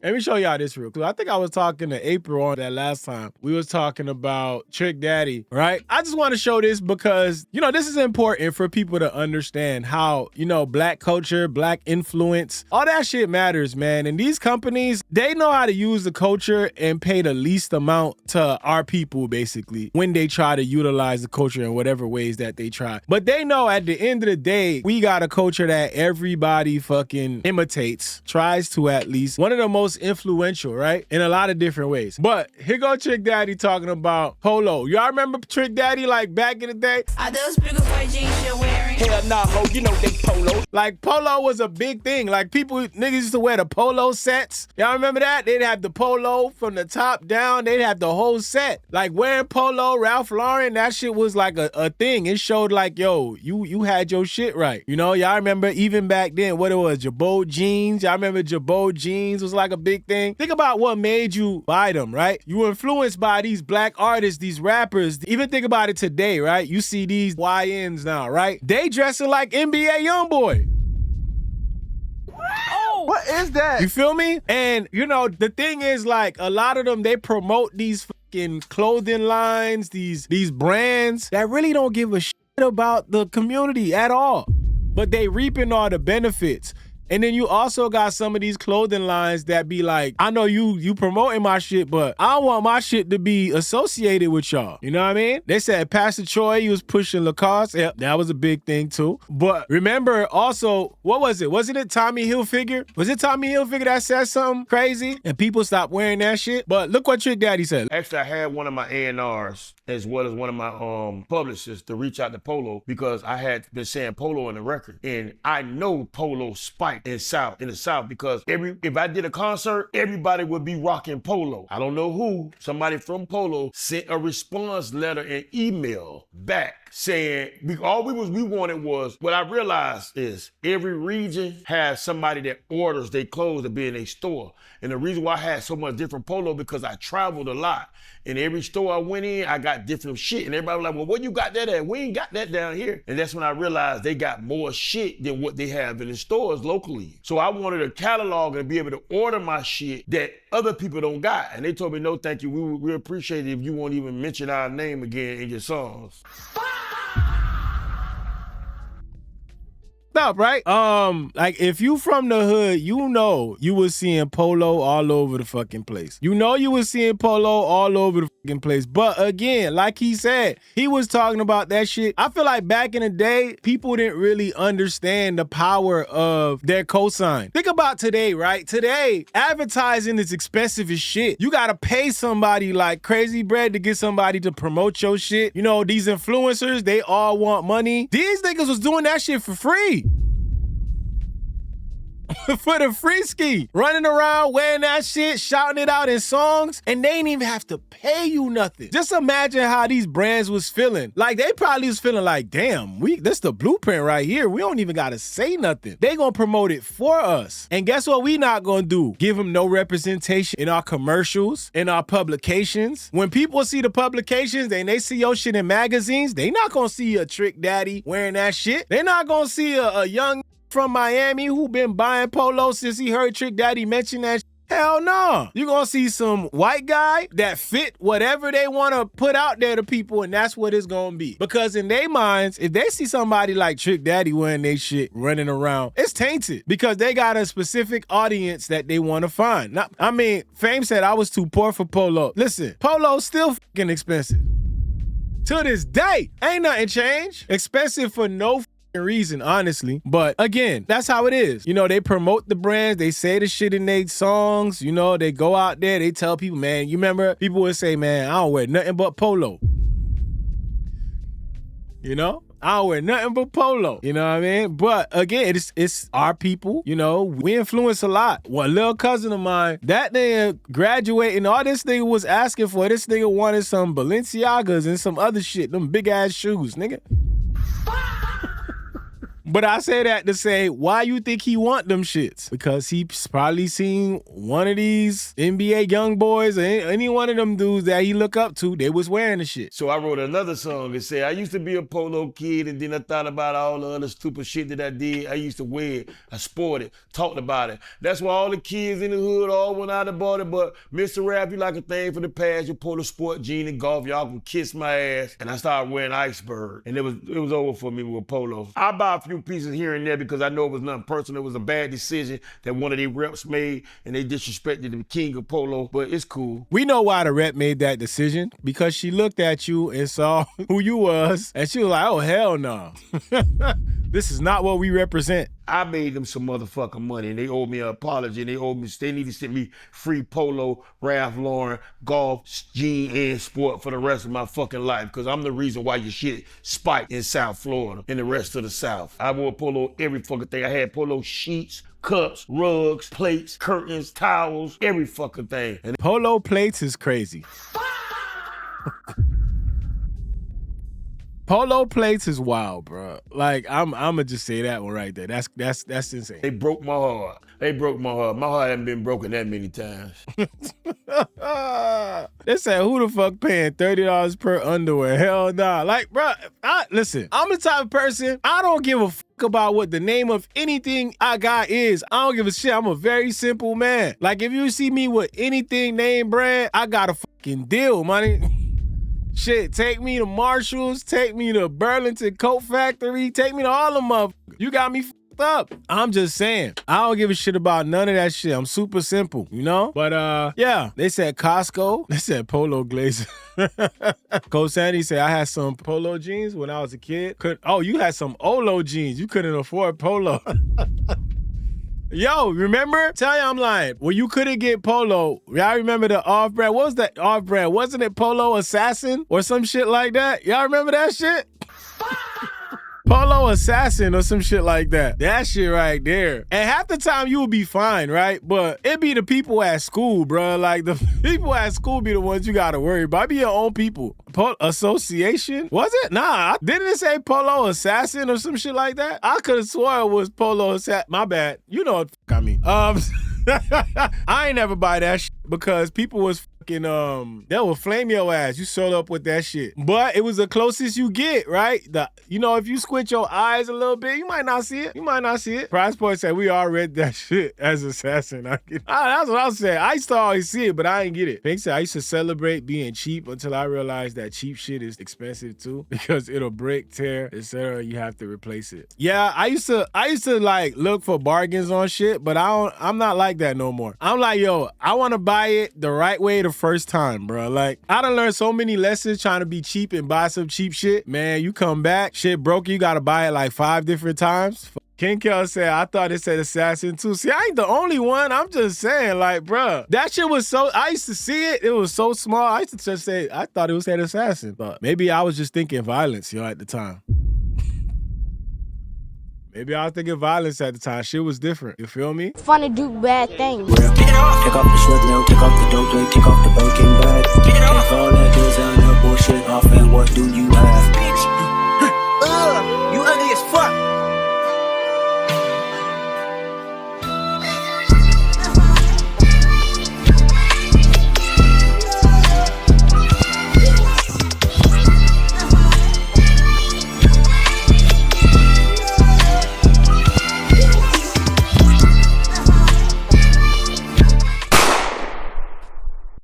Let me show y'all this real quick. I think I was talking to April on that last time. We was talking about Trick Daddy, right? I just want to show this because, this is important for people to understand how, black culture, black influence, all that shit matters, man. And these companies, they know how to use the culture and pay the least amount to our people, basically, when they try to utilize the culture in whatever ways that they try. But they know at the end of the day, we got a culture that everybody fucking imitates, tries to at least. One of the most influential, right? In a lot of different ways. But here go Trick Daddy talking about Polo. Y'all remember Trick Daddy like back in the day? Are those bigger boy jeans you're wearing? Hell nah, ho, they Polo. Like Polo was a big thing. Like niggas used to wear the Polo sets. Y'all remember that? They'd have the Polo from the top down. They'd have the whole set. Like wearing Polo, Ralph Lauren, that shit was like a thing. It showed like, yo, you had your shit right. Y'all remember even back then what it was, Jabot jeans. Y'all remember Jabot jeans was like a big thing. Think about what made you buy them, right? You were influenced by these black artists, these rappers. Even think about it today, right? You see these YNs now, right? They dressing like NBA YoungBoy. Oh, what is that? You feel me? And the thing is, like, a lot of them, they promote these fucking clothing lines, these brands that really don't give a shit about the community at all. But they reaping all the benefits. And then you also got some of these clothing lines that be like, I know you promoting my shit, but I don't want my shit to be associated with y'all. You know what I mean? They said Pastor Troy, he was pushing Lacoste. Yep, that was a big thing too. But remember also, what was it? Wasn't it Tommy Hilfiger? Was it Tommy Hilfiger that said something crazy and people stopped wearing that shit? But look what Trick Daddy said. Actually, I had one of my A&Rs as well as one of my publishers to reach out to Polo because I had been saying Polo in the record. And I know Polo spiked in the South because if I did a concert, everybody would be rocking Polo. I don't know who. Somebody from Polo sent a response letter and email back saying all we wanted was, what I realized is every region has somebody that orders their clothes to be in a store. And the reason why I had so much different Polo because I traveled a lot. In every store I went in, I got different shit. And everybody was like, well, where you got that at? We ain't got that down here. And that's when I realized they got more shit than what they have in the stores locally. So I wanted a catalog and be able to order my shit that other people don't got. And they told me, no, thank you. We appreciate it if you won't even mention our name again in your songs. Up, right? Like if you from the hood, you was seeing Polo all over the fucking place. You was seeing Polo all over the fucking place. But again, like he said, he was talking about that shit. I feel like back in the day, people didn't really understand the power of their cosign. Think about today, right? Today, advertising is expensive as shit. You gotta pay somebody like crazy bread to get somebody to promote your shit. These influencers, they all want money. These niggas was doing that shit for free. For the free ski, running around wearing that shit, shouting it out in songs, and they ain't even have to pay you nothing. Just imagine how these brands was feeling. Like they probably was feeling like, damn, this the blueprint right here. We don't even gotta say nothing. They gonna promote it for us. And guess what we not gonna do? Give them no representation in our commercials, in our publications. When people see the publications and they see your shit in magazines, they not gonna see a Trick Daddy wearing that shit. They not gonna see a young from Miami who been buying Polo since he heard Trick Daddy mention that shit. Hell no. You're going to see some white guy that fit whatever they want to put out there to people, and that's what it's going to be. Because in their minds, if they see somebody like Trick Daddy wearing their shit running around, it's tainted because they got a specific audience that they want to find. Now, Fame said I was too poor for Polo. Listen, Polo's still fucking expensive. To this day, ain't nothing changed. Expensive for no reason, honestly. But again, that's how it is. They promote the brands, they say the shit in their songs, they go out there, they tell people, man, you remember people would say, man, I don't wear nothing but Polo. I don't wear nothing but Polo. You know what I mean? But again, it's our people. We influence a lot. One little cousin of mine, that nigga graduating, all this nigga was asking for, this nigga wanted some Balenciagas and some other shit, them big ass shoes, nigga. But I say that to say, why you think he want them shits? Because he's probably seen one of these NBA young boys or any one of them dudes that he look up to, they was wearing the shit. So I wrote another song that said, I used to be a Polo kid, and then I thought about all the other stupid shit that I did. I used to wear it, I sported it, talked about it. That's why all the kids in the hood all went out and bought it. But Mr. Rap, you like a thing for the past, your Polo sport, jean and golf, y'all can kiss my ass. And I started wearing Iceberg, and it was over for me with Polo. I buy a few pieces here and there because I know it was nothing personal. It was a bad decision that one of their reps made, and they disrespected the king of Polo, but it's cool. We know why the rep made that decision, because she looked at you and saw who you was, and she was like, oh, hell no. This is not what we represent. I made them some motherfucking money, and they owed me an apology, and they need to send me free Polo, Ralph Lauren, golf, jean, and sport for the rest of my fucking life, because I'm the reason why your shit spiked in South Florida and the rest of the South. I wore Polo every fucking thing. I had Polo sheets, cups, rugs, plates, curtains, towels, every fucking thing. And Polo plates is crazy. Polo plates is wild, bro. Like, I'ma just say that one right there. That's insane. they broke my heart. They broke my heart. My heart hasn't been broken that many times. They said, who the fuck paying $30 per underwear? Hell nah. Like, bro, listen, I'm the type of person, I don't give a fuck about what the name of anything I got is. I don't give a shit. I'm a very simple man. Like, if you see me with anything name brand, I got a fucking deal, money. Shit, take me to Marshalls, take me to Burlington Coat Factory, take me to all them motherfuckers. You got me fucked up. I'm just saying, I don't give a shit about none of that shit. I'm super simple, you know? But yeah, they said Costco. They said Polo Glazer. Coach Sandy said, I had some Polo jeans when I was a kid. Oh, you had some Olo jeans. You couldn't afford Polo. Yo, remember? Tell you I'm lying. When you couldn't get Polo, y'all remember the off-brand? What was that off-brand? Wasn't it Polo Assassin or some shit like that? Y'all remember that shit? Polo Assassin or some shit like that. That shit right there. And half the time you would be fine, right? But it be the people at school, bro. Like, the people at school be the ones you gotta worry about. It be your own people. Association? Was it? Nah. Didn't it say Polo Assassin or some shit like that? I could have swore it was Polo Assassin. My bad. You know what the fuck I mean. I ain't never buy that shit because people was fucking, they will flame your ass. You sold up with that shit. But it was the closest you get, right? If you squint your eyes a little bit, you might not see it. You might not see it. Price Point said, we all read that shit as Assassin. That's what I was saying. I used to always see it, but I ain't get it. Pink said, I used to celebrate being cheap until I realized that cheap shit is expensive too because it'll break, tear, etc. You have to replace it. Yeah, I used to like look for bargains on shit, but I'm not like that no more. I'm like, yo, I want to buy it the right way the first time, bro. Like, I done learned so many lessons trying to be cheap and buy some cheap shit. Man, you come back, shit broke, you gotta buy it like 5 different times. King Kel said, I thought it said Assassin too. See, I ain't the only one. I'm just saying, like, bruh, that shit was so, I used to see it. It was so small. I used to just say, I thought it said Assassin. But maybe I was just thinking violence, at the time. Maybe I was thinking violence at the time. Shit was different. You feel me? Fun to do bad things. Take off the shred now, take off the dope, take off the broken bag. Take all that designer bullshit off, and what do you have?